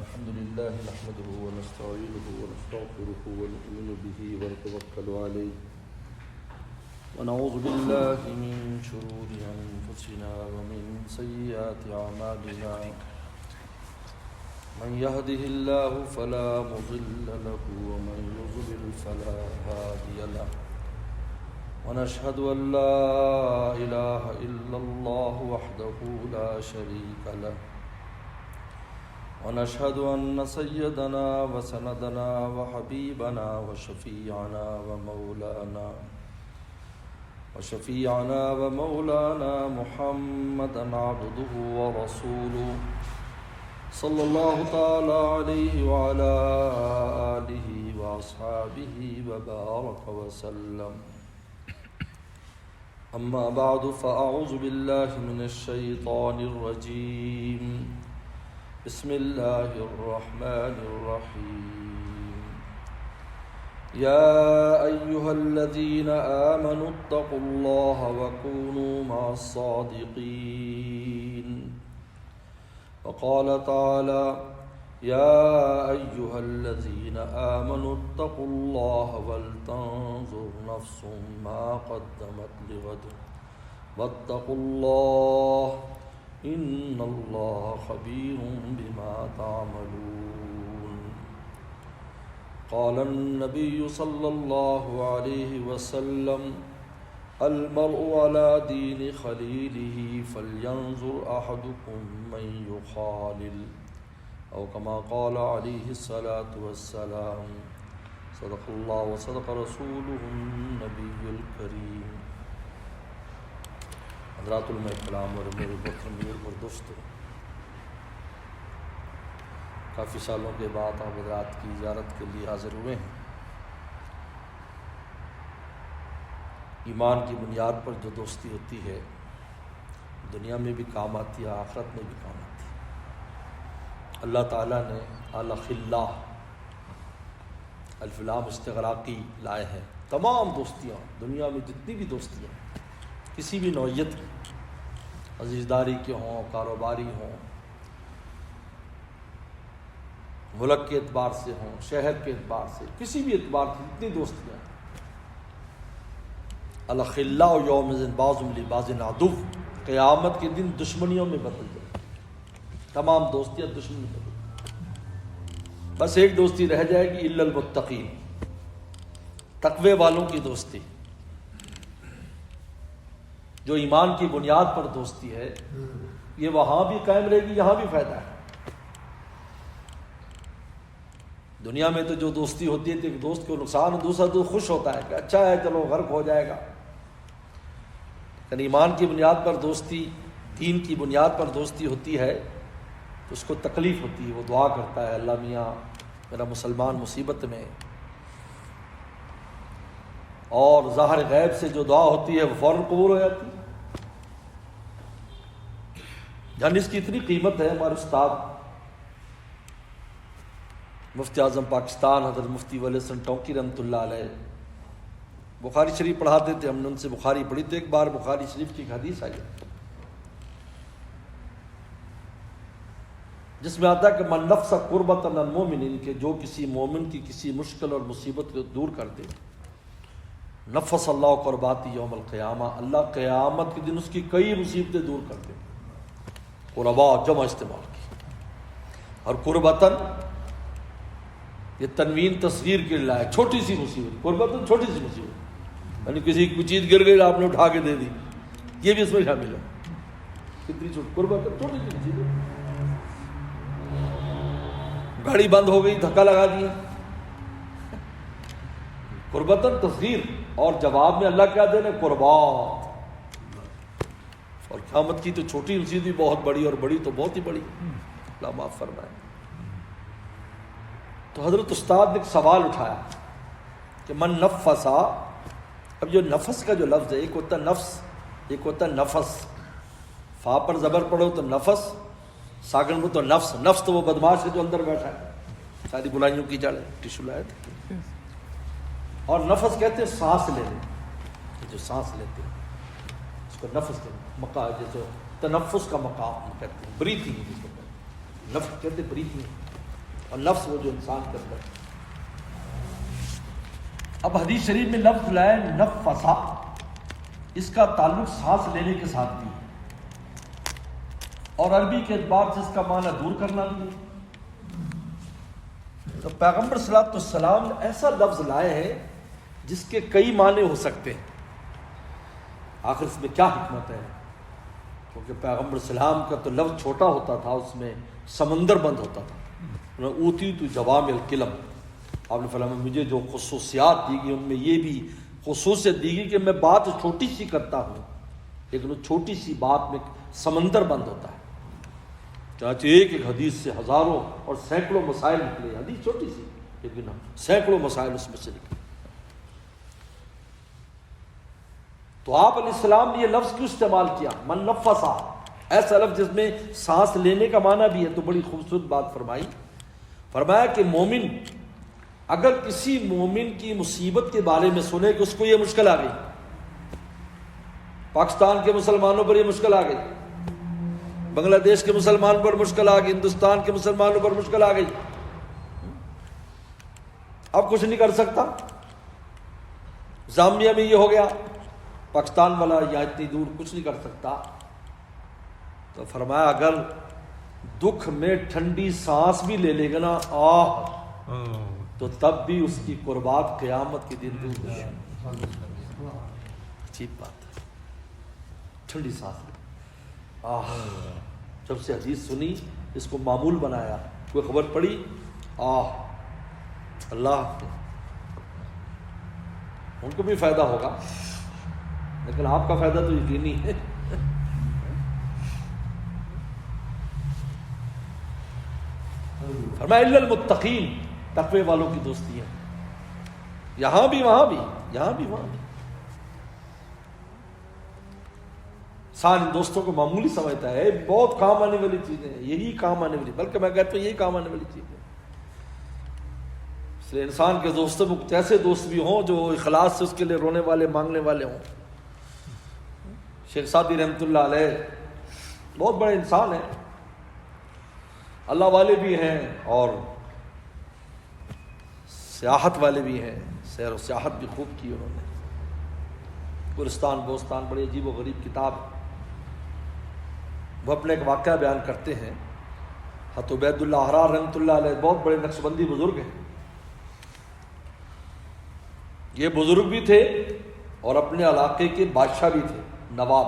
الحمد لله نحمده ونستعينه ونستغفره ونؤمن به ونتوكل عليه ونعوذ بالله من شرور أنفسنا ومن سيئات أعمالنا من يهده الله فلا مضل له ومن يضلل فلا هادي له ونشهد أن لا إله إلا الله وحده لا شريك له ونشهد أن سيدنا وسندنا وحبيبنا وشفيعنا ومولانا محمدا عبده ورسوله صلى الله تعالى عليه وعلى آله وأصحابه وبارك وسلم. أما بعد فأعوذ بالله من الشيطان الرجيم. بسم الله الرحمن الرحيم. يا أيها الذين آمنوا اتقوا الله وكونوا مع الصادقين. وقال تعالى: يا أيها الذين آمنوا اتقوا الله ولتنظر نفس ما قدمت لغد واتقوا الله إن الله خبير بما تعملون. قال النبي صلى الله عليه وسلم: المرء على دين خليله فلينظر أحدكم من يخالل، أو كما قال عليه الصلاة والسلام. صدق الله وصدق رسوله النبي الكريم. حضرات علماء کرام اور میرے محترم اور دوستوں، کافی سالوں کے بعد آپ حضرات کی زیارت کے لیے حاضر ہوئے ہیں. ایمان کی بنیاد پر جو دوستی ہوتی ہے دنیا میں بھی کام آتی ہے، آخرت میں بھی کام آتی ہے. اللہ تعالیٰ نے الخلاء الف لام استغراقی لائے ہیں. تمام دوستیاں دنیا میں جتنی بھی دوستیاں کسی بھی نوعیت کی، عزیزداری کے ہوں، کاروباری ہوں، ملک کے اعتبار سے ہوں، شہر کے اعتبار سے، کسی بھی اعتبار سے جتنی دوستیاں، الخلاء یوم بعضهم لبعض عدو، قیامت کے دن دشمنیوں میں بدل جائے. تمام دوستیاں دشمنی میں بدل جائے. بس ایک دوستی رہ جائے گی، الا المتقین، تقوی والوں کی دوستی، جو ایمان کی بنیاد پر دوستی ہے. یہ وہاں بھی قائم رہے گی، یہاں بھی فائدہ ہے. دنیا میں تو جو دوستی ہوتی ہے تو ایک دوست کو نقصان ہو، دوسرا دوست خوش ہوتا ہے کہ اچھا ہے چلو غرق ہو جائے گا. لیکن ایمان کی بنیاد پر دوستی، دین کی بنیاد پر دوستی ہوتی ہے تو اس کو تکلیف ہوتی ہے، وہ دعا کرتا ہے اللہ میاں میرا مسلمان مصیبت میں. اور ظاہر غیب سے جو دعا ہوتی ہے وہ فوراً قبول ہو جاتی ہے. جان اس کی اتنی قیمت ہے. ہمارے استاد مفتی اعظم پاکستان حضرت مفتی ولی حسن ٹونکی رحمۃ اللہ علیہ بخاری شریف پڑھاتے تھے. ہم نے ان سے بخاری پڑھی تو ایک بار بخاری شریف کی ایک حدیث آئی جس میں آتا ہے کہ من نفس قربۃ عن المؤمن، کہ جو کسی مومن کی کسی مشکل اور مصیبت کو دور کر دے، نفس اللہ قرباتی یوم القیامہ، اللہ قیامت کے دن اس کی کئی مصیبتیں دور کر دے. قربا جمع استعمال کی. اور قربتاً یہ تنوین تصغیر کے لیے ہے، چھوٹی سی مصیبت. قربتاً چھوٹی سی مصیبت، یعنی کسی کی چیز گر گئی آپ نے اٹھا کے دے دی، یہ بھی اس میں شامل ہے. کتنی چھوٹی قربتاً چھوٹی سی مصیبت. گاڑی بند ہو گئی، دھکا لگا دیا، قربتاً تصغیر. اور جواب میں اللہ کیا دے رہے؟ قربات. اور قیامت کی تو چھوٹی مصیبت بھی بہت بڑی، اور بڑی تو بہت ہی بڑی. اللہ معاف فرمائے. تو حضرت استاد نے ایک سوال اٹھایا کہ من نفسا. اب جو نفس کا جو لفظ ہے، ایک ہوتا ہے نفس، ایک ہوتا ہے نفس. فا پر زبر پڑھو تو نفس، ساگن میں تو نفس. نفس تو وہ بدماش ہے جو اندر بیٹھا ہے، ساری برائیوں کی جڑ ہے. ٹیشو لائے تھے. اور نفس کہتے ہیں سانس لینے، جو سانس لیتے ہیں اس کو نفس کہتے ہیں. مقام جیسے تنفس کا مقام کہتے ہیں، بریتھنگ جس کو کہتے ہیں. نفس کہتے ہیں بریتھنگ. اور نفس وہ جو انسان کے اندر ہے۔ اب حدیث شریف میں لفظ لائے نفسا، اس کا تعلق سانس لینے کے ساتھ بھی ہے، اور عربی کے اعتبار سے اس کا معنی دور کرنا بھی ہے۔ تو پیغمبر صلی اللہ علیہ وسلم ایسا لفظ لائے ہیں جس کے کئی معنی ہو سکتے ہیں۔ آخر اس میں کیا حکمت ہے؟ کیونکہ پیغمبر صلی اللہ علیہ وسلم کا تو لفظ چھوٹا ہوتا تھا، اس میں سمندر بند ہوتا تھا۔ اوتی تو جوامع الکلم، آپ نے فرمایا مجھے جو خصوصیات دی گئی ان میں یہ بھی خصوصیت دی گئی کہ میں بات چھوٹی سی کرتا ہوں، لیکن وہ چھوٹی سی بات میں سمندر بند ہوتا ہے۔ چاہے ایک ایک حدیث سے ہزاروں اور سینکڑوں مسائل نکلے، حدیث چھوٹی سی لیکن سینکڑوں مسائل اس میں سے نکلے۔ تو آپ علیہ السلام نے یہ لفظ کیوں استعمال کیا؟ من نفسا، ایسا لفظ جس میں سانس لینے کا معنی بھی ہے۔ تو بڑی خوبصورت بات فرمایا کہ مومن اگر کسی مومن کی مصیبت کے بارے میں سنے کہ اس کو یہ مشکل آ گئی، پاکستان کے مسلمانوں پر یہ مشکل آ گئی، بنگلہ دیش کے مسلمان پر مشکل آ گئی، ہندوستان کے مسلمانوں پر مشکل آ گئی، اب کچھ نہیں کر سکتا، زامبیا میں یہ ہو گیا، پاکستان والا یا اتنی دور کچھ نہیں کر سکتا۔ تو فرمایا اگر دکھ میں ٹھنڈی سانس بھی لے لے گا نا تو تب بھی اس کی قربات قیامت کے دن دور ہے۔ عجیب بات ہے، ٹھنڈی سانس جب سے حدیث سنی اس کو معمول بنایا، کوئی خبر پڑی اللہ، ان کو بھی فائدہ ہوگا لیکن آپ کا فائدہ تو یقینی ہے۔ فرمایا الا المتقین، تقوی والوں کی دوستی ہے، یہاں بھی وہاں بھی، یہاں بھی وہاں بھی۔ سارے دوستوں کو معمولی سمجھتا ہے، بہت کام آنے والی چیزیں ہیں، یہی کام آنے والی، بلکہ میں کہتا ہوں یہی کام آنے والی چیزیں۔ اس لیے انسان کے دوستوں میں کچھ ایسے دوست بھی ہوں جو اخلاص سے اس کے لیے رونے والے مانگنے والے ہوں۔ شیخ سعدی رحمۃ اللہ علیہ بہت بڑے انسان ہیں، اللہ والے بھی ہیں اور سیاحت والے بھی ہیں، سیر و سیاحت بھی خوب کی انہوں نے۔ گلستان بوستان بڑی عجیب و غریب کتاب ہے۔ وہ اپنے ایک واقعہ بیان کرتے ہیں، حضرت عبید اللہ احرار رحمۃ اللہ علیہ بہت بڑے نقشبندی بزرگ ہیں۔ یہ بزرگ بھی تھے اور اپنے علاقے کے بادشاہ بھی تھے، نواب۔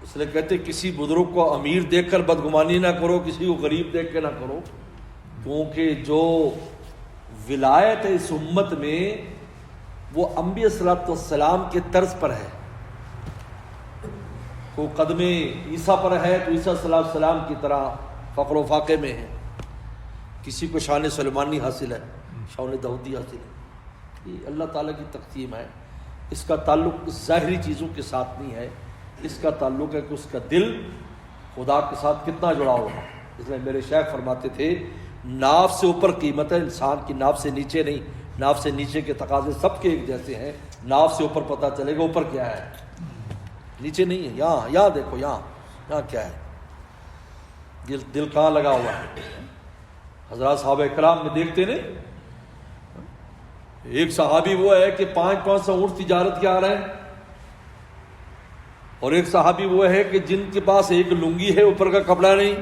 اس لیے کہتے کسی بزرگ کو امیر دیکھ کر بدگمانی نہ کرو، کسی کو غریب دیکھ کے نہ کرو، کیونکہ جو ولایت ہے اس امت میں وہ انبیاء صلی اللہ علیہ وسلم کے طرز پر ہے۔ وہ قدم عیسیٰ پر ہے تو عیسیٰ صلی اللہ علیہ وسلم کی طرح فقر و فاقے میں ہے، کسی کو شان سلیمانی حاصل ہے، شان داؤدی حاصل ہے۔ یہ اللہ تعالیٰ کی تقسیم ہے، اس کا تعلق ظاہری چیزوں کے ساتھ نہیں ہے، اس کا تعلق ہے کہ اس کا دل خدا کے ساتھ کتنا جڑا ہوا۔ اس لیے میرے شیخ فرماتے تھے ناف سے اوپر قیمت ہے انسان کی، ناف سے نیچے نہیں۔ ناف سے نیچے کے تقاضے سب کے ایک جیسے ہیں، ناف سے اوپر پتہ چلے گا اوپر کیا ہے، نیچے نہیں ہے۔ یہاں دیکھو، یہاں کیا ہے، دل کہاں لگا ہوا ہے۔ حضرات صحابہ کرام میں دیکھتے نہیں، ایک صحابی وہ ہے کہ 500 اونٹ تجارت کے آ رہے ہیں، اور ایک صحابی وہ ہے کہ جن کے پاس ایک لنگی ہے اوپر کا کپڑا نہیں،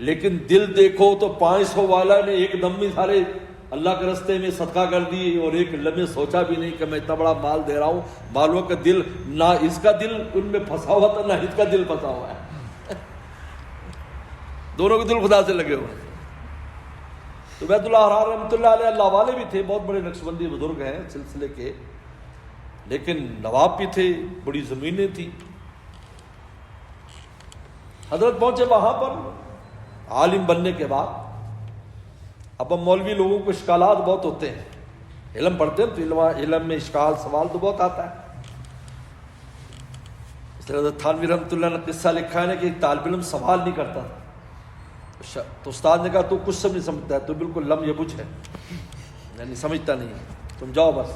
لیکن دل دیکھو تو 500 والا نے ایک دم میں سارے اللہ کے راستے میں صدقہ کر دیے، اور ایک لمحے سوچا بھی نہیں کہ میں اتنا بڑا مال دے رہا ہوں۔ مالوں کا دل، نہ اس کا دل ان میں پھنسا ہوا تھا نہ اس کا دل پھنسا ہوا ہے، دونوں کے دل خدا سے لگے ہوئے ہیں۔ تو عبید اللہ احرار رحمۃ اللہ علیہ اللہ والے بھی تھے، بہت بڑے نقشبندی بزرگ ہیں سلسلے کے، لیکن نواب بھی تھے، بڑی زمینیں تھیں۔ حضرت پہنچے وہاں پر عالم بننے کے بعد۔ اب مولوی لوگوں کو اشکالات بہت ہوتے ہیں، علم پڑھتے ہیں تو علم میں اشکال سوال تو بہت آتا ہے۔ اس لیے حضرت تھانوی رحمۃ اللہ نے قصہ لکھا ہے کہ ایک طالب علم سوال نہیں کرتا تو استاد نے کہا تو کچھ سب نہیں سمجھتا ہے، تو بالکل لم یبج ہے، یعنی سمجھتا نہیں ہے، تم جاؤ بس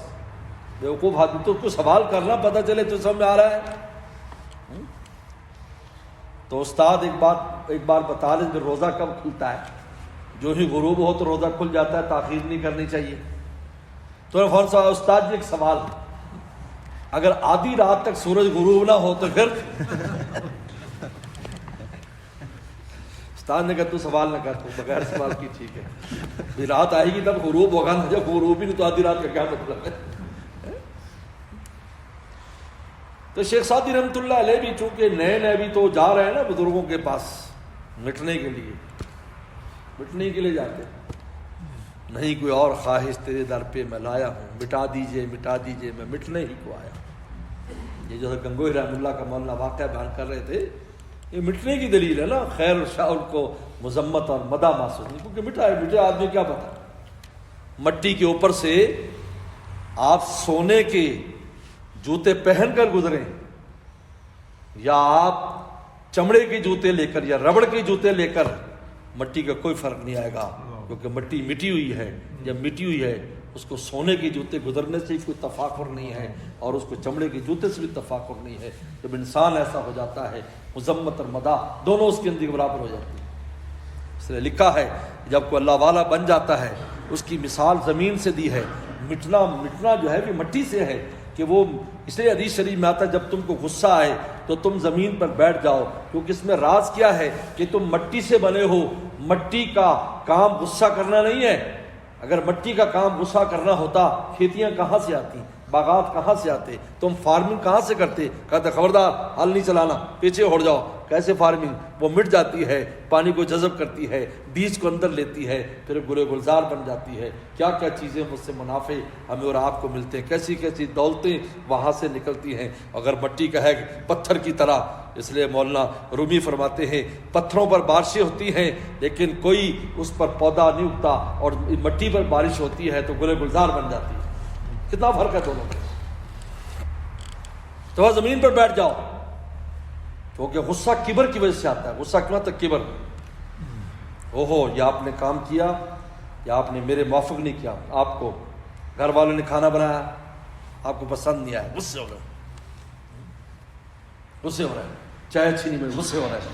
بیوقوف آدمی، تو اس کو سوال کرنا پتہ چلے تو سمجھ آ رہا ہے۔ تو استاد ایک بار بتا لیں کہ روزہ کب کھلتا ہے. جو ہی غروب ہو تو روزہ کھل جاتا ہے, تاخیر نہیں کرنی چاہیے. تو فون صاحب استاد جی ایک سوال, اگر آدھی رات تک سورج غروب نہ ہو تو پھر؟ استاد نے کہا تو سوال نہ کر, تو بغیر سوال کی ٹھیک ہے, رات آئے گی تب غروب ہوگا نا, جب غروب ہی نہیں تو آدھی رات کا کیا مطلب ہے. تو شیخ سعدی رحمۃ اللہ علیہ بھی چونکہ نئے بھی تو جا رہے ہیں نا بزرگوں کے پاس مٹنے کے لیے جاتے, نہیں کوئی اور خواہش تیرے در پہ میں لایا ہوں, مٹا دیجئے میں مٹنے ہی کو آیا. یہ جو گنگوئی رحمۃ اللہ کا مولانا واقعہ بیان کر رہے تھے, یہ مٹنے کی دلیل ہے نا. خیر و شاء کو مذمت اور مدح محسوس نہیں, کیونکہ مٹے آدمی کیا پتا, مٹی کے اوپر سے آپ سونے کے جوتے پہن کر گزریں یا آپ چمڑے کے جوتے لے کر یا ربڑ کے جوتے لے کر, مٹی کا کوئی فرق نہیں آئے گا, کیونکہ مٹی مٹی ہوئی ہے. جب مٹی ہوئی ہے اس کو سونے کے جوتے گزرنے سے کوئی تفاخر نہیں ہے, اور اس کو چمڑے کے جوتے سے بھی تفاخر نہیں ہے. جب انسان ایسا ہو جاتا ہے, مذمت اور مدح دونوں اس کے اندر برابر ہو جاتی ہے. اس نے لکھا ہے جب کوئی اللہ والا بن جاتا ہے, اس کی مثال زمین سے دی ہے. مٹنا جو ہے وہ مٹی سے ہے, کہ وہ اس لیے حدیث شریف میں آتا ہے جب تم کو غصہ آئے تو تم زمین پر بیٹھ جاؤ, کیونکہ اس میں راز کیا ہے کہ تم مٹی سے بنے ہو. مٹی کا کام غصہ کرنا نہیں ہے. اگر مٹی کا کام غصہ کرنا ہوتا, کھیتیاں کہاں سے آتی, باغات کہاں سے آتے, تم فارمنگ کہاں سے کرتے؟ کہتے خبردار ہل نہیں چلانا, پیچھے ہٹ جاؤ. کیسے فارمنگ؟ وہ مٹ جاتی ہے, پانی کو جذب کرتی ہے, بیج کو اندر لیتی ہے, پھر گلے گلزار بن جاتی ہے. کیا کیا چیزیں اس سے منافع ہمیں اور آپ کو ملتے ہیں, کیسی کیسی دولتیں وہاں سے نکلتی ہیں. اگر مٹی کا ہے پتھر کی طرح, اس لیے مولانا رومی فرماتے ہیں پتھروں پر بارشیں ہوتی ہیں لیکن کوئی اس پر پودا نہیں اگتا, اور مٹی پر بارش ہوتی ہے تو گلے گلزار بن جاتی ہے. کتنا فرق ہے دونوں میں. تو وہاں زمین پر بیٹھ جاؤ, کیونکہ غصہ کبر کی وجہ سے آتا ہے. غصہ کیوں تک کبر, یا آپ نے کام کیا یا آپ نے میرے موافق نہیں کیا, آپ کو گھر والوں نے کھانا بنایا, آپ کو پسند نہیں آیا, غصے ہو رہے ہیں, چائے اچھی نہیں ملی, غصے ہو رہے ہیں.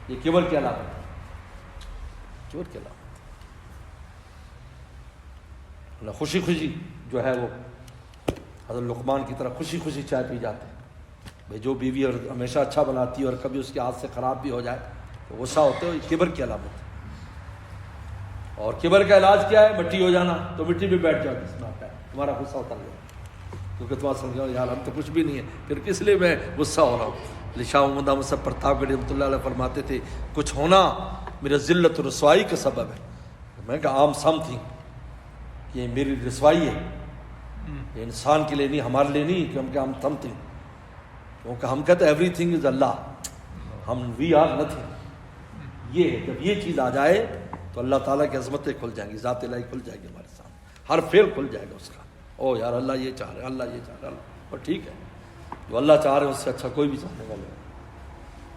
یہ کبر کی علامت ہے, کبر کی علامت. خوشی جو ہے وہ حضرت لقمان کی طرح خوشی چائے پی جاتے ہیں. بھائی جو بیوی اور ہمیشہ اچھا بناتی ہے اور کبھی اس کے ہاتھ سے خراب بھی ہو جائے تو غصہ ہوتے ہو, یہ کبر کی علامت ہے. اور کبر کا علاج کیا ہے؟ مٹی ہو جانا. تو مٹی پہ بیٹھ جاؤ جس میں آتا ہے, تمہارا غصہ اتر گیا, کیونکہ تمہارا سمجھو یار ہم تو کچھ بھی نہیں ہے, پھر کس لیے میں غصہ ہو رہا ہوں. شاہ محمد احمد صاحب پرتاپ گڑھی رحمۃ اللہ علیہ فرماتے تھے کچھ ہونا میرے ذلت و رسوائی کا سبب ہے. میں کہا عام سم تھی, یہ میری رسوائی ہے, یہ انسان کے لیے نہیں, ہمارے لیے نہیں, کہ ہم تھم تھیں, کیونکہ ہم کہتے ایوری تھنگ از اللہ, ہم وی آر نتھنگ. یہ ہے جب یہ چیز آ جائے تو اللہ تعالیٰ کی عظمتیں کھل جائیں گی, ذات الہی کھل جائے گی ہمارے سامنے, ہر فعل کھل جائے گا اس کا. او یار اللہ یہ چاہ رہے, اللہ یہ چاہ رہے, اور ٹھیک ہے جو اللہ چاہ رہے ہیں اس سے اچھا کوئی بھی چاہنے والا ہے.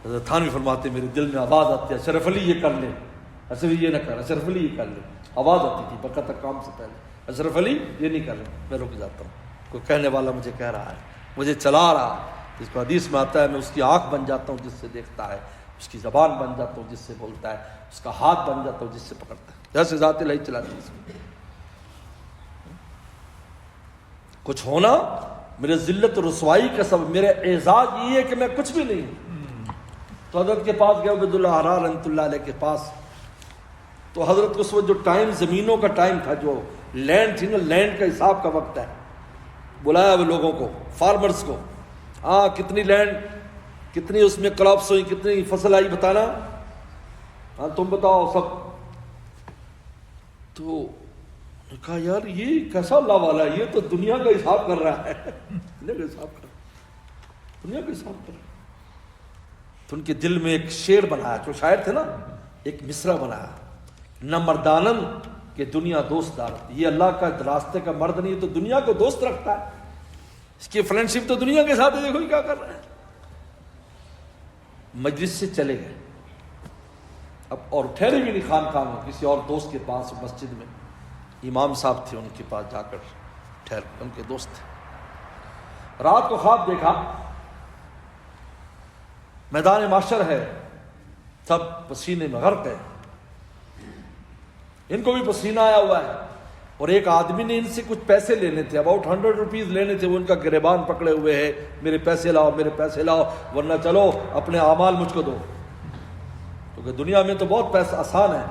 حضرت تھانوی فرماتے میرے دل میں آواز آتی ہے اشرف علی یہ کر لے, اشرف یہ نہ کر, اشرف علی یہ کر لے. آواز آتی تھی بقت کام سے پہلے, اشرف علی یہ نہیں کر لے. میں رک جاتا ہوں, کوئی کہنے والا مجھے کہہ رہا ہے, مجھے چلا رہا ہے, جس کو حدیث میں آتا ہے میں اس کی آنکھ بن جاتا ہوں جس سے دیکھتا ہے, اس کی زبان بن جاتا ہوں جس سے بولتا ہے, اس کا ہاتھ بن جاتا ہوں جس سے پکڑتا ہے. جیسے ذات الہی چلاتی ہے. کچھ ہونا میرے ذلت و رسوائی کا سبب, میرے اعزاز یہ ہے کہ میں کچھ بھی نہیں ہوں. تو حضرت کے پاس گیا عبید اللہ حرار رحمۃ اللہ علیہ کے پاس, تو حضرت کو اس وقت جو ٹائم زمینوں کا ٹائم تھا, جو لینڈ تھی نا, لینڈ کا حساب کا وقت ہے, بلایا وہ لوگوں کو, فارمرز کو, ہاں کتنی لینڈ, کتنی اس میں کراپس ہوئی, کتنی فصل آئی بتانا, ہاں تم بتاؤ سب. تو کہا یار یہ کیسا اللہ والا ہے, یہ تو دنیا کا حساب کر رہا ہے, دنیا کا حساب کر رہا ہے. تو ان کے دل میں ایک شعر بنایا, جو شاعر تھے نا, ایک مصرع بنایا, نہ مردانن کہ دنیا دوست دارت. یہ اللہ کا راستے کا مرد نہیں, تو دنیا کو دوست رکھتا ہے, اس کی فرینڈ شپ تو دنیا کے ساتھ ہے. دیکھو کیا کر رہا ہے. مجلس سے چلے گئے اب, اور ٹھہرے بھی نہیں خانقاہ میں, کسی اور دوست کے پاس مسجد میں, امام صاحب تھے ان کے پاس جا کر ٹھہر, ان کے دوست تھے. رات کو خواب دیکھا, میدان معاشر ہے, سب پسینے میں غرق ہے، ان کو بھی پسینہ آیا ہوا ہے۔ اور ایک آدمی نے ان سے کچھ پیسے لینے تھے، اباؤٹ 100 روپیز لینے تھے، وہ ان کا گریبان پکڑے ہوئے ہے، میرے پیسے لاؤ، میرے پیسے لاؤ، ورنہ چلو اپنے اعمال مجھ کو دو۔ کیونکہ دنیا میں تو بہت پیسہ آسان ہے،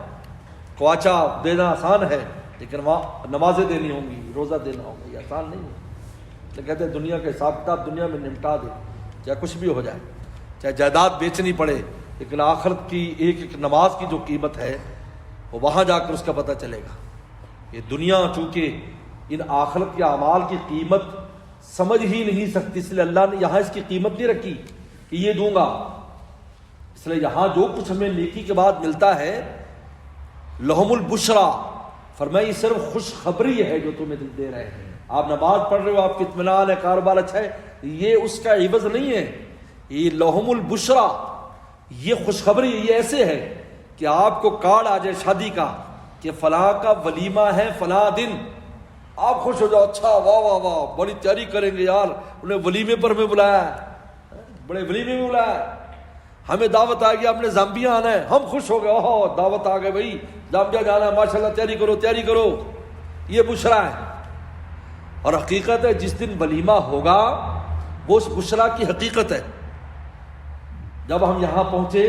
خواچہ دینا آسان ہے، لیکن وہاں نمازیں دینی ہوں گی، روزہ دینا ہوگا، یہ آسان نہیں ہے۔ تو کہتے ہیں دنیا کا حساب کتاب دنیا میں نمٹا دے، چاہے کچھ بھی ہو جائے، چاہے جائیداد بیچنی پڑے، لیکن آخرت کی ایک ایک نماز کی جو قیمت ہے وہ وہاں جا کر اس کا پتہ چلے گا۔ یہ دنیا چونکہ ان آخرت کے اعمال کی قیمت سمجھ ہی نہیں سکتی، اس لیے اللہ نے یہاں اس کی قیمت نہیں رکھی کہ یہ دوں گا۔ اس لیے یہاں جو کچھ ہمیں نیکی کے بعد ملتا ہے، لہم البشرا، فرمایا یہ صرف خوشخبری ہے جو تمہیں دے رہے ہیں۔ آپ نماز پڑھ رہے ہو، آپ کی اطمینان ہے، کاروبار اچھا ہے، یہ اس کا عوض نہیں ہے، یہ لہم البشرا، یہ خوشخبری یہ ایسے ہے کہ آپ کو کارڈ آ جائے شادی کا کہ فلاں کا ولیمہ ہے فلاں دن، آپ خوش ہو جاؤ، اچھا واہ واہ واہ، بڑی تیاری کریں گے یار، انہیں ولیمے پر ہمیں بلایا ہے، بڑے ولیمے میں بلایا ہے، ہمیں دعوت آ گئی، آپ نے زامبیا آنا ہے، ہم خوش ہو گئے، اوہ دعوت آ گئے بھائی، زامبیا جانا ہے، ماشاءاللہ تیاری کرو تیاری کرو، یہ بشرا ہے۔ اور حقیقت ہے جس دن ولیمہ ہوگا وہ اس بشرا کی حقیقت ہے۔ جب ہم یہاں پہنچے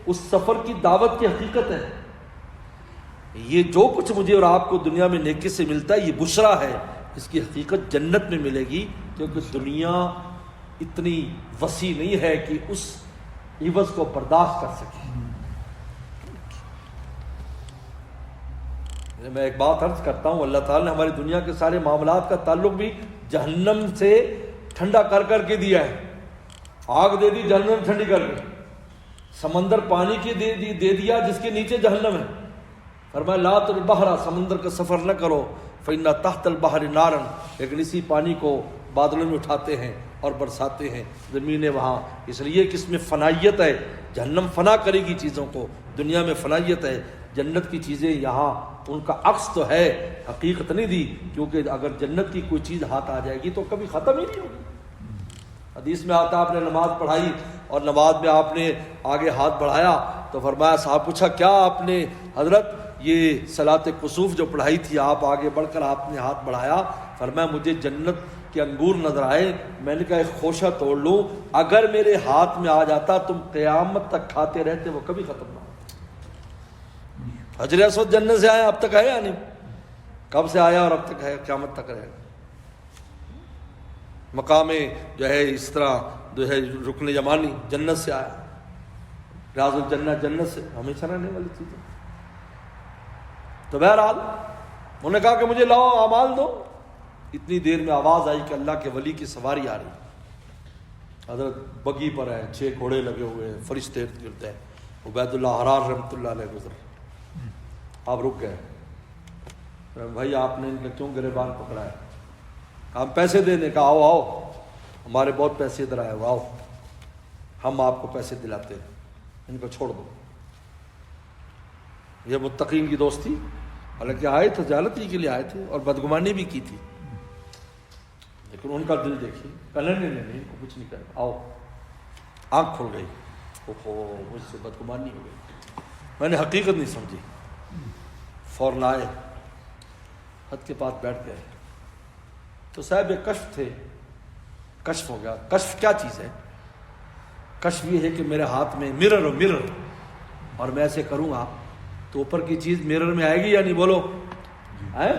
اس سفر کی دعوت کی حقیقت ہے۔ یہ جو کچھ مجھے اور آپ کو دنیا میں نیکی سے ملتا ہے یہ بشرا ہے، اس کی حقیقت جنت میں ملے گی، کیونکہ دنیا اتنی وسیع نہیں ہے کہ اس عوض کو برداشت کر سکے۔ میں ایک بات عرض کرتا ہوں، اللہ تعالیٰ نے ہماری دنیا کے سارے معاملات کا تعلق بھی جہنم سے ٹھنڈا کر کر کے دیا ہے۔ آگ دے دی جہنم ٹھنڈی کر کے، سمندر پانی کی دے دیا جس کے نیچے جہنم ہے۔ فرمایا لا البحر، سمندر کا سفر نہ کرو، فإن تحت البحر نارا، لیکن اسی پانی کو بادلوں میں اٹھاتے ہیں اور برساتے ہیں، زمینیں وہاں، اس لیے کہ اس میں فنائیت ہے، جہنم فنا کرے گی چیزوں کو، دنیا میں فنائیت ہے، جنت کی چیزیں یہاں ان کا عکس تو ہے، حقیقت نہیں دی، کیونکہ اگر جنت کی کوئی چیز ہاتھ آ جائے گی تو کبھی ختم ہی نہیں ہوگی۔ حدیث میں آتا آپ نے نماز پڑھائی اور نماز میں آپ نے آگے ہاتھ بڑھایا تو فرمایا، صاحب پوچھا کیا آپ نے حضرت یہ صلاۃ کسوف جو پڑھائی تھی، آپ آگے بڑھ کر آپ نے ہاتھ بڑھایا، فرمایا مجھے جنت کے انگور نظر آئے، میں نے کہا ایک خوشہ توڑ لوں، اگر میرے ہاتھ میں آ جاتا تم قیامت تک کھاتے رہتے، وہ کبھی ختم نہ ہوتا۔ حجر اسود جنت سے آیا، اب تک ہے یا نہیں؟ کب سے آیا اور اب تک ہے، قیامت تک رہے گا۔ مقام جو ہے اس طرح جو ہے رکن یمانی جنت سے آیا، ریاض الجنہ جنت سے، ہمیشہ رہنے والی چیزیں۔ تو بہرحال انہوں نے کہا کہ مجھے لاؤ اعمال دو، اتنی دیر میں آواز آئی کہ اللہ کے ولی کی سواری آ رہی، حضرت بگی پر ہے، 6 گھوڑے لگے ہوئے ہیں، فرشتے گرتے ہیں، عبید اللہ حرار رحمۃ اللہ علیہ گزر، آپ رک گئے، بھائی آپ نے ان کا کیوں گریبان پکڑا ہے؟ ہم پیسے دینے کا، آؤ آؤ، ہمارے بہت پیسے ادھر آئے ہوئے، آؤ ہم آپ کو پیسے دلاتے ہیں، ان کو چھوڑ دو۔ یہ متقین کی دوستی، حالانکہ آئے تھے جہالتی کے لیے آئے تھے اور بدگمانی بھی کی تھی، لیکن ان کا دل دیکھیے، نہیں ان کو کچھ نہیں کرنا، آؤ، آنکھ کھل گئی، اوہو مجھ سے بدگمانی ہو گئی، میں نے حقیقت نہیں سمجھی، فوراً آئے، حد کے پاس بیٹھ گئے، تو صاحب یہ کشف تھے، کشف ہو گیا۔ کشف کیا چیز ہے؟ کشف یہ ہے کہ میرے ہاتھ میں مرر اور میں ایسے کروں گا تو اوپر کی چیز مرر میں آئے گی یا نہیں؟ بولو، آئے؟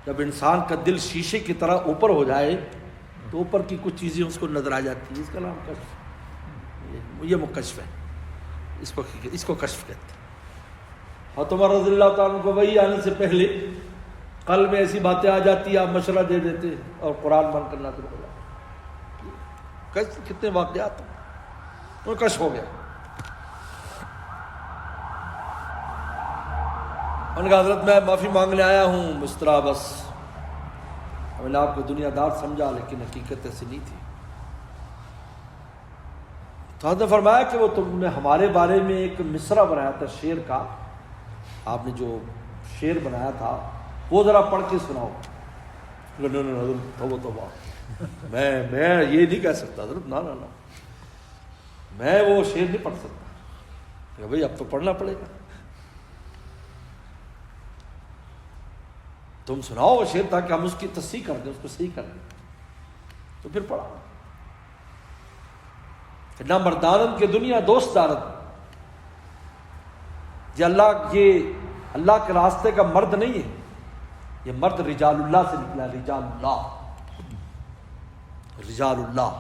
جب انسان کا دل شیشے کی طرح اوپر ہو جائے تو اوپر کی کچھ چیزیں اس کو نظر آ جاتی ہیں، اس کا نام کشف، یہ مکشف ہے، اس کو کشف کہتے ہیں۔ اور عمر رضی اللہ تعالیٰ کو وہی آنے سے پہلے قلب میں ایسی باتیں آ جاتی، آپ مشورہ دے دیتے اور قرآن بند کرنا شروع ہو جاتا، کتنے واقعات تو کشف ہو گیا۔ ان کا حضرت میں معافی مانگنے آیا ہوں، اس طرح بس میں نے آپ کو دنیا دار سمجھا لیکن حقیقت ایسی نہیں تھی۔ تو حضرت نے فرمایا کہ وہ تم نے ہمارے بارے میں ایک مصرع بنایا تھا شعر کا، آپ نے جو شعر بنایا تھا وہ ذرا پڑھ کے سناؤ۔ حضرت توبہ میں یہ نہیں کہہ سکتا حضرت، نہ میں وہ شعر نہیں پڑھ سکتا کہ بھائی اب تو پڑھنا پڑے گا، تم سناؤ وہ شعر تاکہ ہم اس کی تصحیح کر دیں، اس کو صحیح کر دیں. تو پھر پڑھا کہ نہ مردانند کے دنیا دوست دارد، یہ اللہ کے راستے کا مرد نہیں ہے، یہ مرد رجال اللہ سے نکلا. رجال اللہ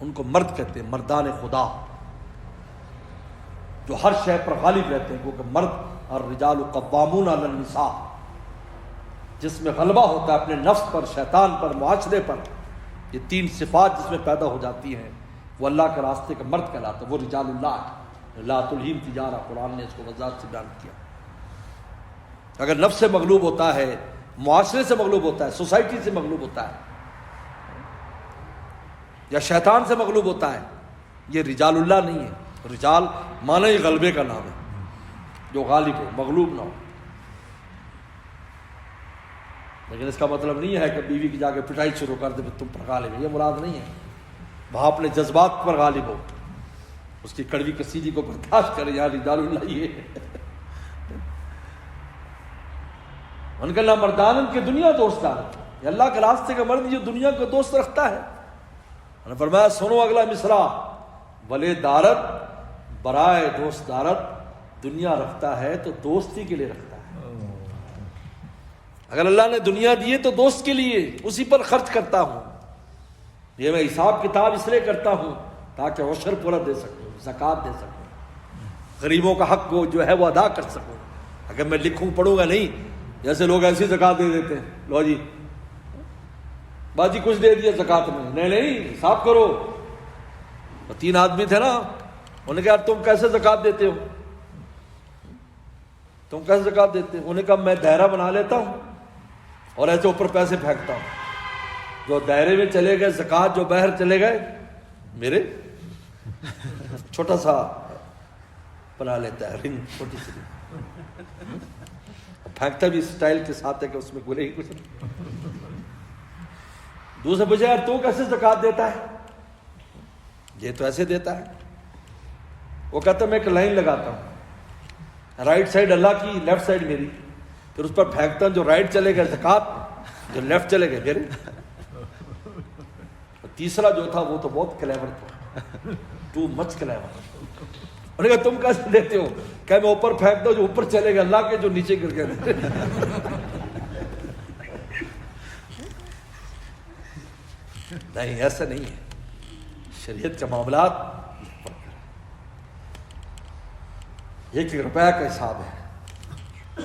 ان کو مرد کہتے ہیں، مردان خدا جو ہر شے پر غالب رہتے ہیں، کیونکہ مرد اور رجال قوامون علی النساء، جس میں غلبہ ہوتا ہے اپنے نفس پر، شیطان پر، معاشرے پر. یہ تین صفات جس میں پیدا ہو جاتی ہیں وہ اللہ کے راستے کا مرد کہلاتا ہے، وہ رجال اللہ ہے. لا تلہم تجارہ، قرآن نے اس کو وضاحت سے بیان کیا. اگر نفس سے مغلوب ہوتا ہے، معاشرے سے مغلوب ہوتا ہے، سوسائٹی سے مغلوب ہوتا ہے، یا شیطان سے مغلوب ہوتا ہے، یہ رجال اللہ نہیں ہے. رجال معنی ہی غلبے کا نام ہے، جو غالب ہو، مغلوب نہ ہو. لیکن اس کا مطلب نہیں ہے کہ بیوی کی جا کے پٹائی شروع کر دے تم پر غالب ہے، یہ مراد نہیں ہے. وہاں اپنے جذبات پر غالب ہو، اس کی کڑوی کسیدی کو برداشت کرے. یار رجال اللہ یہ ہے. ان کا نام مردانند کے دنیا دوست دارد، یہ اللہ کے راستے کا مرد جو دنیا کو دوست رکھتا ہے. انہوں نے فرمایا سنو اگلا مصرع، ولے دارد برائے دوست دارد، دنیا رکھتا ہے تو دوستی کے لیے رکھتا ہے. اگر اللہ نے دنیا دی ہے تو دوست کے لیے، اسی پر خرچ کرتا ہوں. یہ میں حساب کتاب اس لیے کرتا ہوں تاکہ عشر پورا دے سکوں، زکوٰۃ دے سکوں، غریبوں کا حق کو جو ہے وہ ادا کر سکوں. اگر میں لکھوں پڑھوں گا نہیں، جیسے لوگ ایسی زکوٰۃ دے دیتے ہیں، لو جی باجی کچھ دے دیا زکوٰۃ میں، نہیں حساب کرو. 3 آدمی تھے نا، انہوں نے کہا تم کیسے زکوٰۃ دیتے ہو، تم کیسے زکوٰۃ دیتے ہو؟ انہوں نے کہا میں دائرہ بنا لیتا ہوں اور ایسے اوپر پیسے پھینکتا ہوں، جو دائرے میں چلے گئے زکوٰۃ، جو باہر چلے گئے میرے. چھوٹا سا بنا لیتا ہے رنگ، چھوٹی سی پھینکتا بھی اسٹائل کے ساتھ ہے کہ اس میں گلے ہی کچھ نہیں. دوسرے پوچھا یار تو کیسے زکوٰۃ دیتا ہے؟ یہ تو ایسے دیتا ہے. وہ کہتا میں ایک لائن لگاتا ہوں، رائٹ سائڈ اللہ کی، لیفٹ سائڈ میری، پھر اس پر پھینکتا ہوں، جو رائٹ چلے گئے زکوٰۃ، جو لیفٹ چلے گئے میرے. تیسرا جو تھا وہ تو بہت کلیور تھا، ٹو مچ کلیور. انہوں نے کہا تم کیسے دیتے ہو؟ کہ میں اوپر پھینکتا ہوں، جو اوپر چلے گئے اللہ کے، جو نیچے گر گئے. نہیں ایسا نہیں ہے، شریعت کے معاملات 1 روپیہ کا حساب ہے.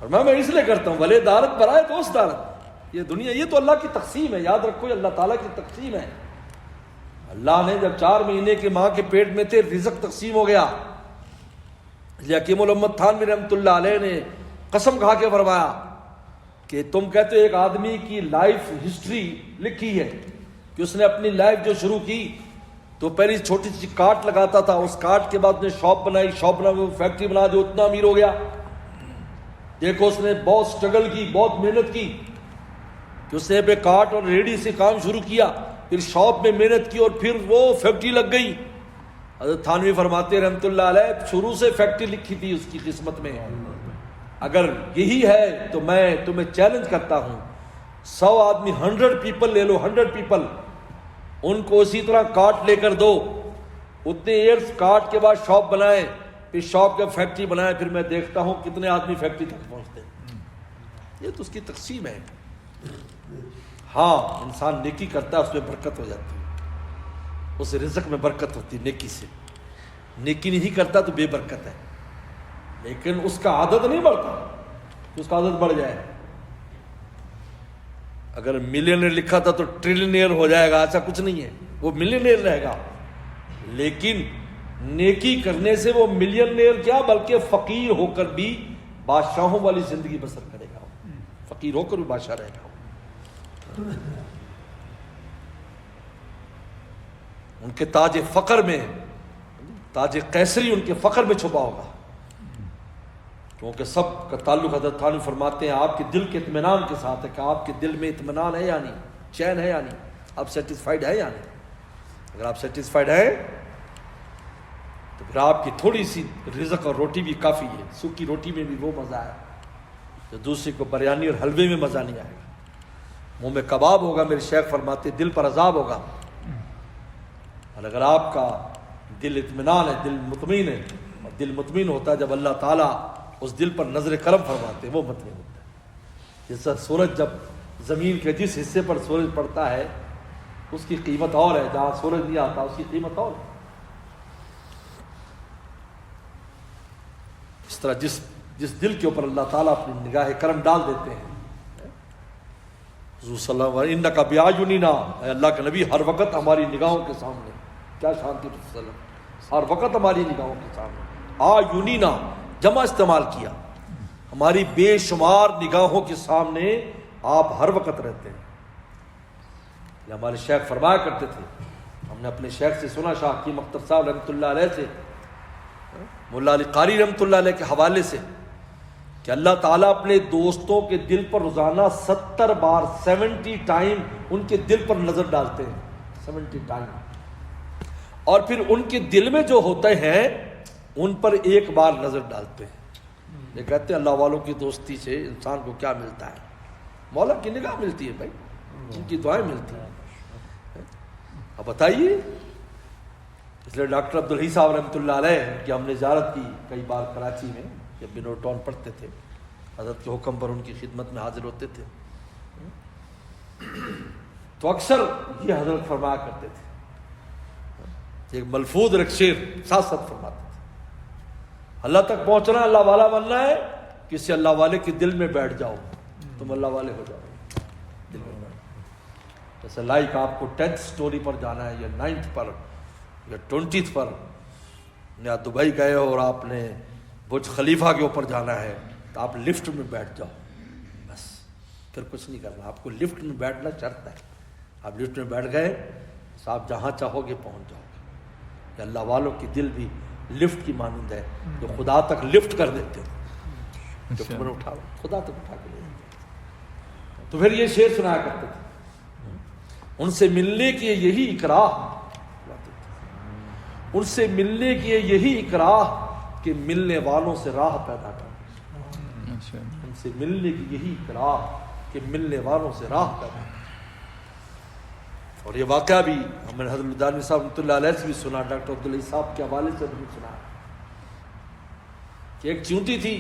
فرمایا میں اس لیے کرتا ہوں ولے دارت برائے دوست دارت. یہ دنیا یہ تو اللہ کی تقسیم ہے، یاد رکھو یہ اللہ تعالیٰ کی تقسیم ہے. اللہ نے جب 4 مہینے کے ماں کے پیٹ میں تھے، رزق تقسیم ہو گیا. حکیم الامت تھانوی رحمۃ اللہ علیہ نے قسم کھا کے فرمایا کہ تم کہتے ہو ایک آدمی کی لائف ہسٹری لکھی ہے کہ اس نے اپنی لائف جو شروع کی تو پہلی چھوٹی سی کارٹ لگاتا تھا، اس کارٹ کے بعد اس نے شاپ بنائی، شاپ بنا فیکٹری بنا دی، اتنا امیر ہو گیا. دیکھو اس نے بہت سٹرگل کی، بہت محنت کی کہ اس نے پہ کارٹ اور ریڈی سے کام شروع کیا، پھر شاپ میں محنت کی اور پھر وہ فیکٹری لگ گئی. حضرت تھانوی فرماتے رحمۃ اللہ علیہ شروع سے فیکٹری لکھی تھی اس کی قسمت میں. اگر یہی ہے تو میں تمہیں چیلنج کرتا ہوں، 100 آدمی 100 پیپل لے لو، 100 پیپل، ان کو اسی طرح کارٹ لے کر دو، اتنے ایئرس کارٹ کے بعد شاپ بنائیں، پھر شاپ کے فیکٹری بنائیں، پھر میں دیکھتا ہوں کتنے آدمی فیکٹری تک پہنچتے ہیں. یہ تو اس کی تقسیم ہے. ہاں انسان نیکی کرتا ہے، اس میں برکت ہو جاتی ہے، اس رزق میں برکت ہوتی ہے نیکی سے. نیکی نہیں کرتا تو بے برکت ہے. لیکن اس کا عادت نہیں بڑھتا، اس کا عادت بڑھ جائے. اگر ملینئر لکھا تھا تو ٹریلینئر ہو جائے گا، ایسا کچھ نہیں ہے، وہ ملینئر رہے گا. لیکن نیکی کرنے سے وہ ملینئر کیا بلکہ فقیر ہو کر بھی بادشاہوں والی زندگی بسر کرے گا، فقیر ہو کر بھی بادشاہ رہے گا. ان کے تاج فقر میں، تاج قیصری ان کے فقر میں چھپا ہوگا، کیونکہ سب کا تعلق حضرت تھانوی فرماتے ہیں آپ کے دل کے اطمینان کے ساتھ ہے کہ آپ کے دل میں اطمینان ہے یا نہیں، چین ہے یا نہیں، آپ سیٹسفائیڈ ہے یا نہیں. اگر آپ سیٹسفائڈ ہیں تو پھر آپ کی تھوڑی سی رزق اور روٹی بھی کافی ہے. سوکھی روٹی میں بھی وہ مزہ ہے جو دوسرے کو بریانی اور حلوے میں مزہ نہیں آئے گا. منہ میں کباب ہوگا، میرے شیخ فرماتے دل پر عذاب ہوگا. اور اگر آپ کا دل اطمینان ہے، دل مطمئن ہے، اور دل مطمئن ہوتا ہے جب اللہ تعالیٰ اس دل پر نظر کرم فرماتے ہیں، وہ مطمئن ہوتا ہے. جس طرح سورج جب زمین کے جس حصے پر سورج پڑتا ہے اس کی قیمت اور ہے، جہاں سورج نہیں آتا اس کی قیمت اور ہے. اس طرح جس دل کے اوپر اللہ تعالیٰ اپنی نگاہ کرم ڈال دیتے ہیں. حضور صلی اللہ علیہ وسلم انک بیاعیننا، اے اللہ کے نبی ہر وقت ہماری نگاہوں کے سامنے. کیا شان تھی رسول صلی اللہ علیہ وسلم، ہر وقت ہماری نگاہوں کے سامنے. آیونینا جمع استعمال کیا، ہماری بے شمار نگاہوں کے سامنے آپ ہر وقت رہتے ہیں. یہ ہمارے شیخ فرمایا کرتے تھے، ہم نے اپنے شیخ سے سنا، شاہ حکیم اختر صاحب رحمۃ اللہ علیہ سے، مولا علی قاری رحمۃ اللہ علیہ کے حوالے سے، کہ اللہ تعالیٰ اپنے دوستوں کے دل پر روزانہ 70 بار 70 ٹائم ان کے دل پر نظر ڈالتے ہیں. 70 ٹائم. اور پھر ان کے دل میں جو ہوتے ہیں ان پر ایک بار نظر ڈالتے ہیں. یہ کہتے ہیں اللہ والوں کی دوستی سے انسان کو کیا ملتا ہے؟ مولا کی نگاہ ملتی ہے بھائی، ان کی دعائیں ملتی ہیں. اب بتائیے، اس لیے ڈاکٹر عبدالحی صاحب رحمۃ اللہ علیہ کہ ہم نے زیارت کی کئی بار کراچی میں، جب بنور ٹاؤن پڑھتے تھے، حضرت کے حکم پر ان کی خدمت میں حاضر ہوتے تھے، تو اکثر یہ حضرت فرمایا کرتے تھے، ایک ملفوظ اور ایک شعر ساتھ ساتھ فرماتے تھے. اللہ تک پہنچنا، اللہ والا بننا ہے، کسی اللہ والے کے دل میں بیٹھ جاؤ، تم اللہ والے ہو جاؤ. دل میں بیٹھ، جیسے لائک آپ کو 10th سٹوری پر جانا ہے یا 9th پر یا 20th پر، یا دبئی گئے ہو اور آپ نے برج خلیفہ کے اوپر جانا ہے تو آپ لفٹ میں بیٹھ جاؤ، بس پھر کچھ نہیں کرنا. آپ کو لفٹ میں بیٹھنا شرط ہے. آپ لفٹ میں بیٹھ گئے تو آپ جہاں چاہو گے پہنچ جاؤ گے. کہ اللہ والوں کی دل بھی لفٹ کی مانند ہے جو خدا تک لفٹ کر دیتے ہیں، جو تمہیں اٹھا خدا تک اٹھا کے لے جاتے. تو پھر یہ شعر سنایا کرتے تھے، ان سے ملنے کی یہی اکراہ، ان سے ملنے کی یہی اکراہ کہ ملنے والوں سے راہ پیدا کر. ان سے ملنے کی یہی اکراہ کہ ملنے والوں سے راہ پیدا کر. اور یہ واقعہ بھی ہم نے حضرت دانوی صاحب رحمۃ اللہ علیہ سے بھی سنا، ڈاکٹر عبدالعزیز صاحب کے حوالے سے بھی سنا کہ ایک چیونٹی تھی،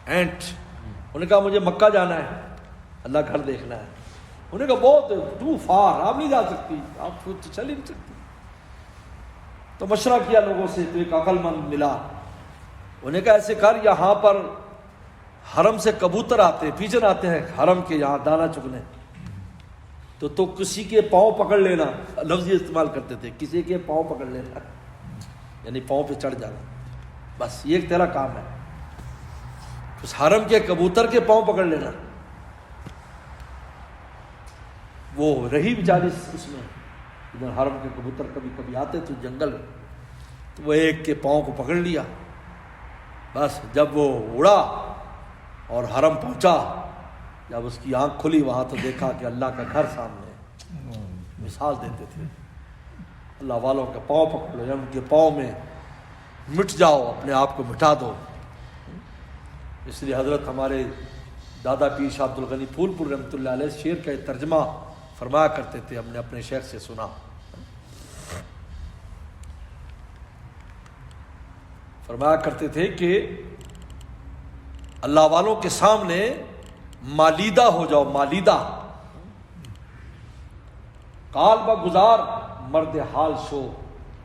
اینٹ. انہوں نے کہا مجھے مکہ جانا ہے، اللہ گھر دیکھنا ہے. انہوں نے کہا بہت ٹو فار، آپ نہیں جا سکتی، آپ چل ہی نہیں سکتی. تو مشورہ کیا لوگوں سے، تو ایک عقل مند ملا. انہوں نے کہا ایسے کر، یہاں پر حرم سے کبوتر آتے ہیں، پیجن آتے ہیں حرم کے یہاں دانا چگنے، تو کسی کے پاؤں پکڑ لینا، لفظ یہ استعمال کرتے تھے، کسی کے پاؤں پکڑ لینا، یعنی پاؤں پہ چڑھ جانا، بس یہ ایک تیرا کام ہے. اس حرم کے کبوتر کے پاؤں پکڑ لینا. وہ رہی بیچاری اس میں، ادھر حرم کے کبوتر کبھی کبھی آتے تو جنگل میں، تو وہ ایک کے پاؤں کو پکڑ لیا. بس جب وہ اڑا اور حرم پہنچا، جب اس کی آنکھ کھلی وہاں تو دیکھا کہ اللہ کا گھر سامنے ہے. مثال دیتے تھے اللہ والوں کے پاؤں پکڑ لو، یا ان کے پاؤں میں مٹ جاؤ، اپنے آپ کو مٹا دو. اس لیے حضرت ہمارے دادا پیر شاہ عبد الغنی پھول پور رحمۃ اللہ علیہ شعر کا ایک ترجمہ فرمایا کرتے تھے، ہم نے اپنے شیخ سے سنا. فرمایا کرتے تھے کہ اللہ والوں کے سامنے مالیدہ ہو جاؤ، مالیدہ. کال با گزار مرد حال شو،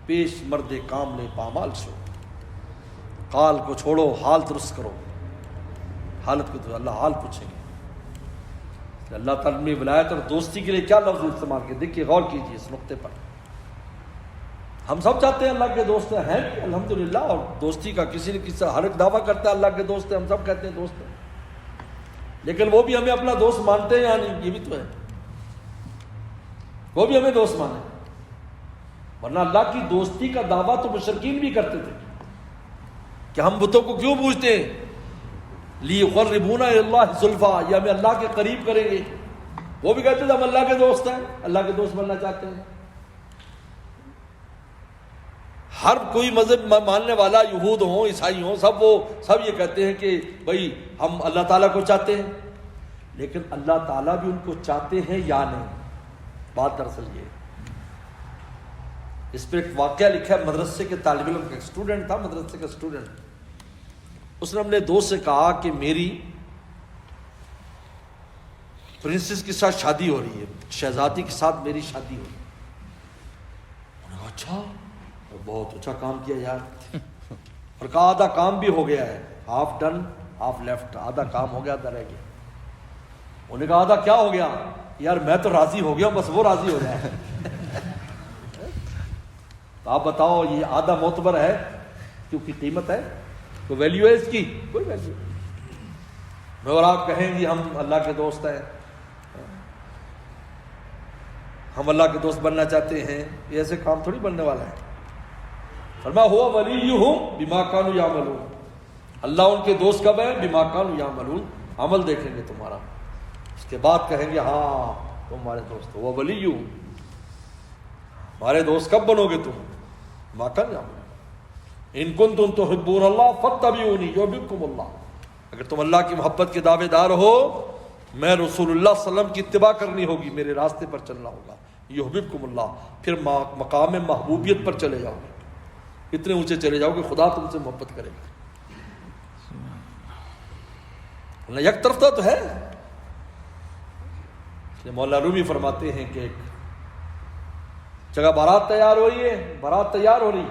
پیش مرد کامل پامال شو. کال کو چھوڑو، حال درست کرو. حالت کو تو اللہ حال پوچھیں گے. اللہ تعالیٰ نے ولایت اور دوستی کے لیے کیا لفظ استعمال کیے، دیکھیے غور کیجیے اس نقطے پر. ہم سب چاہتے ہیں اللہ کے دوست ہیں بھی الحمدللہ، اور دوستی کا کسی نہ کسی ہر ایک دعویٰ کرتا ہے اللہ کے دوست ہیں، ہم سب کہتے ہیں دوست ہیں، لیکن وہ بھی ہمیں اپنا دوست مانتے ہیں یا نہیں، یہ بھی تو ہے. وہ بھی ہمیں دوست مانے، ورنہ اللہ کی دوستی کا دعویٰ تو مشرکین بھی کرتے تھے کہ ہم بتوں کو کیوں پوجتے ہیں، لیقربونا الی اللہ زلفیٰ، یہ ہمیں اللہ کے قریب کریں گے. وہ بھی کہتے تھے ہم اللہ کے دوست ہیں، اللہ کے دوست بننا چاہتے ہیں. ہر کوئی مذہب ماننے والا، یہود ہوں عیسائی ہوں، سب یہ کہتے ہیں کہ بھائی ہم اللہ تعالیٰ کو چاہتے ہیں، لیکن اللہ تعالیٰ بھی ان کو چاہتے ہیں یا نہیں؟ بات دراصل یہ، اس پہ ایک واقعہ لکھا ہے مدرسے کے طالب علم کا، ایک اسٹوڈنٹ تھا، مدرسے کا اسٹوڈنٹ، اس نے اپنے دوست سے کہا کہ میری پرنسس کے ساتھ شادی ہو رہی ہے، شہزادی کے ساتھ میری شادی ہو رہی ہے۔ انہوں نے کہا اچھا، بہت اچھا کام کیا یار، اور کہا آدھا کام بھی ہو گیا ہے، ہاف ڈن ہاف لیفٹ، آدھا کام ہو گیا آدھا رہ گیا۔ انہوں نے کہا آدھا کیا ہو گیا؟ یار میں تو راضی ہو گیا ہوں، بس وہ راضی ہو جائے۔ تو آپ بتاؤ یہ آدھا معتبر ہے؟ کیونکہ قیمت ہے، کوئی ویلیو ہے اس کی؟ کوئی ویلیو نہیں۔ اور آپ کہیں گی ہم اللہ کے دوست ہیں، ہم اللہ کے دوست بننا چاہتے ہیں، یہ ایسے کام تھوڑی بننے والا ہے۔ فرمایا ہوا ولیہم بما کانوا یعملون، اللہ ان کے دوست کب ہے؟ بما کانوا یعملون، عمل دیکھیں گے تمہارا، اس کے بعد کہیں گے ہاں تم ہمارے دوست ہو۔ ولیہم، ہمارے دوست کب بنو گے تم؟ بما کانوا یعملون، ان کنتم تحبون اللہ فاتبعونی یحببکم اللہ، اگر تم اللہ کی محبت کے دعوے دار ہو، میں رسول اللہ صلی اللہ علیہ وسلم کی اتباع کرنی ہوگی، میرے راستے پر چلنا ہوگا، یحببکم اللہ، پھر مقام محبوبیت پر چلے جاؤ گے، اتنے اونچے چلے جاؤ کہ خدا تم سے محبت کرے گا۔ یک طرفہ تو ہے، مولانا رومی فرماتے ہیں کہ ایک جگہ بارات تیار ہو رہی ہے، بارات تیار ہو رہی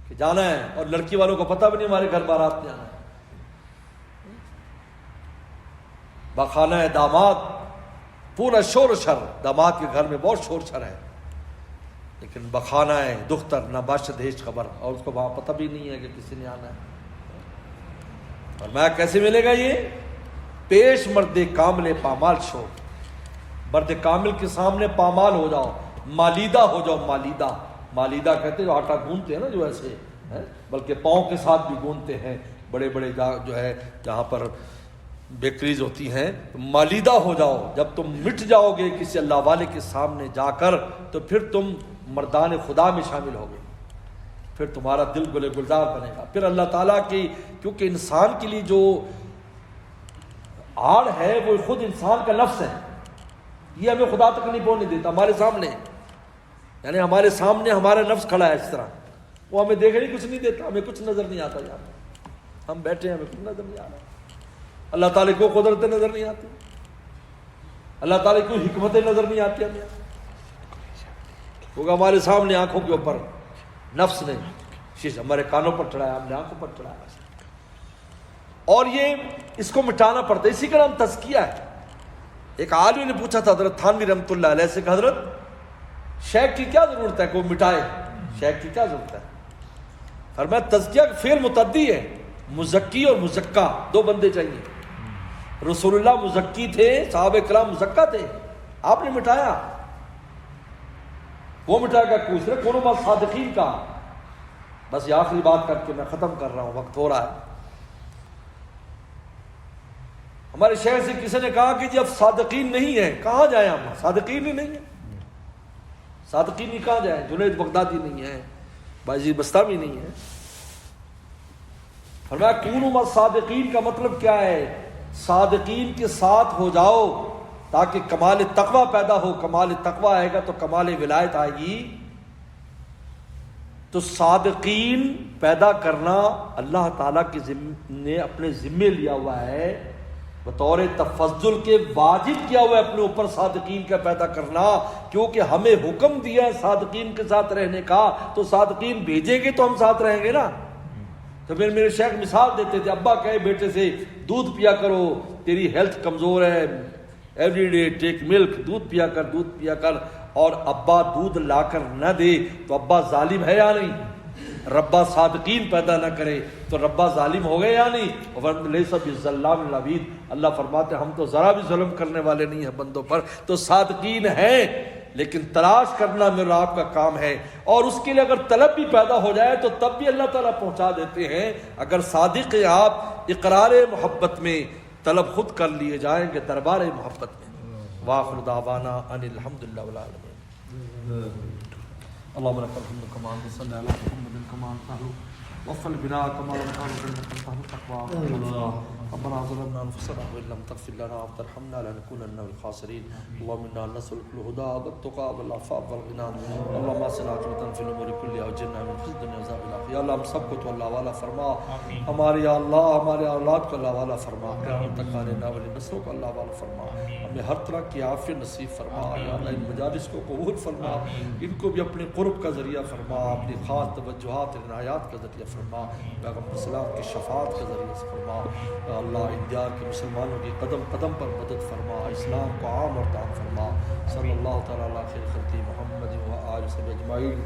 کہ جانا ہے، اور لڑکی والوں کو پتہ بھی نہیں ہمارے گھر بارات میں آنا ہے، بخانہ ہے داماد پورا شور و شر، داماد کے گھر میں بہت شور شر ہے، لیکن بخانہ ہے دختر نہ بادشاہ دہیج خبر، اور اس کو وہاں پتہ بھی نہیں ہے کہ کسی نے آنا ہے۔ اور میں کیسے ملے گا یہ؟ پیش مرد کامل پامال شو، مرد کامل کے سامنے پامال ہو جاؤ، مالیدہ ہو جاؤ، مالیدہ کہتے ہیں جو آٹا گوندتے ہیں نا، جو ایسے بلکہ پاؤں کے ساتھ بھی گوندتے ہیں، بڑے بڑے جو ہے جہاں پر بیکریز ہوتی ہیں، مالیدہ ہو جاؤ۔ جب تم مٹ جاؤ گے کسی اللہ والے کے سامنے جا کر، تو پھر تم مردان خدا میں شامل ہوگے، پھر تمہارا دل گلے گلزار بنے گا۔ پھر اللہ تعالیٰ کی، کیونکہ انسان کے لیے جو آڑ ہے وہ خود انسان کا نفس ہے، یہ ہمیں خدا تک نہیں پہنچنے دیتا، ہمارے سامنے، یعنی ہمارے سامنے ہمارا نفس کھڑا ہے اس طرح، وہ ہمیں دیکھنے کچھ نہیں دیتا، ہمیں کچھ نظر نہیں آتا، یار ہم بیٹھے ہیں ہمیں کچھ نظر نہیں آ رہا۔ اللہ تعالیٰ کو قدرتیں نظر نہیں آتی، اللہ تعالیٰ کو حکمتیں نظر نہیں آتی ہمیں، کیونکہ ہمارے سامنے آنکھوں کے اوپر نفس نے شیش ہمارے کانوں پر چڑھایا، ہم نے آنکھوں پر چڑھایا، اور یہ اس کو مٹانا پڑتا ہے، اسی کا نام تزکیہ ہے۔ ایک عالم نے پوچھا تھا حضرت تھانوی رحمۃ اللہ علیہ سے کہ حضرت شیخ کی کیا ضرورت ہے کوئی مٹائے، شیخ کی کیا ضرورت ہے؟ فرمایا تزکیہ کا فعل متعدی ہے، مزکی اور مزکا، دو بندے چاہیے۔ رسول اللہ مزکی تھے، صحابہ کرام مزکا تھے، آپ نے مٹایا، وہ مٹائے گا پوچھ رہے کونوں بات صادقین کا۔ بس یہ آخری بات کر کے میں ختم کر رہا ہوں، وقت ہو رہا ہے۔ ہمارے شہر سے کسی نے کہا کہ جی اب صادقین نہیں ہیں، کہاں جائیں ہم؟ صادقین ہی نہیں ہیں، صادقین ہی کہاں جائیں؟ جنید بغدادی نہیں ہے، بایزید بستامی نہیں ہے۔ فرمایا کونوا مع صادقین کا مطلب کیا ہے؟ صادقین کے ساتھ ہو جاؤ تاکہ کمال تقوی پیدا ہو، کمال تقوی آئے گا تو کمال ولایت آئے گی۔ تو صادقین پیدا کرنا اللہ تعالیٰ کے نے اپنے ذمے لیا ہوا ہے، بطور تفضل کے واجب کیا ہوا ہے اپنے اوپر صادقین کا پیدا کرنا، کیونکہ ہمیں حکم دیا ہے صادقین کے ساتھ رہنے کا، تو صادقین بھیجیں گے تو ہم ساتھ رہیں گے نا۔ تو پھر میرے شیخ مثال دیتے تھے، ابا کہے بیٹے سے دودھ پیا کرو، تیری ہیلتھ کمزور ہے، ایوری ڈے ٹیک ملک، دودھ پیا کر، اور ابا دودھ لا کر نہ دے تو ابا ظالم ہے یا نہیں؟ ربا صادقین پیدا نہ کرے تو ربا ظالم ہو گئے یا نہیں؟ اور لیس بالظلام للعبید، اللہ فرماتے ہم تو ذرا بھی ظلم کرنے والے نہیں ہیں بندوں پر، تو صادقین ہیں، لیکن تلاش کرنا میرا آپ کا کام ہے، اور اس کے لیے اگر طلب بھی پیدا ہو جائے تو تب بھی اللہ تعالیٰ پہنچا دیتے ہیں۔ اگر صادق ہیں آپ، اقرار محبت میں طلب خود کر لیے جائیں گے دربار محبت میں۔ وآخر دعوانا ان الحمدللہ رب العالمین۔ اللهم لك الحمد كما أنت صلى على محمد كما أنت وفل بنا كما لم تكن إنك أنت التقوى ربنا ظلمنا أنفسنا وإن لم تغفر لنا وترحمنا لنكونن من الخاسرين اللهم إنا نسألك الهدى والتقى والعفاف والغنى اللهم أحسن عاقبتنا في الأمور كلها وأجرنا من خزي الدنيا وعذاب الآخرة یا اللہ ہم سب کو تو اللہ والا فرما ہمارے یا اللہ ہمارے اولاد کو اللہ والا فرما قیامت تک آنے والی نسلوں کو اللہ والا فرما ہمیں ہر طرح کی عافیت نصیب فرما یا اللہ ان مجالس کو قبول فرما ان کو بھی اپنے قرب کا ذریعہ فرما اپنی خاص توجہات عنایات کا ذریعہ فرما پیغمبر اسلام کی شفاعت کا ذریعہ فرما اللہ انڈیا کے مسلمانوں کی قدم قدم پر مدد فرما اسلام کو عام اور تام فرما صلی اللہ تعالیٰ علیہ خیر خلقی محمد و آلہ وصحبہ اجمعین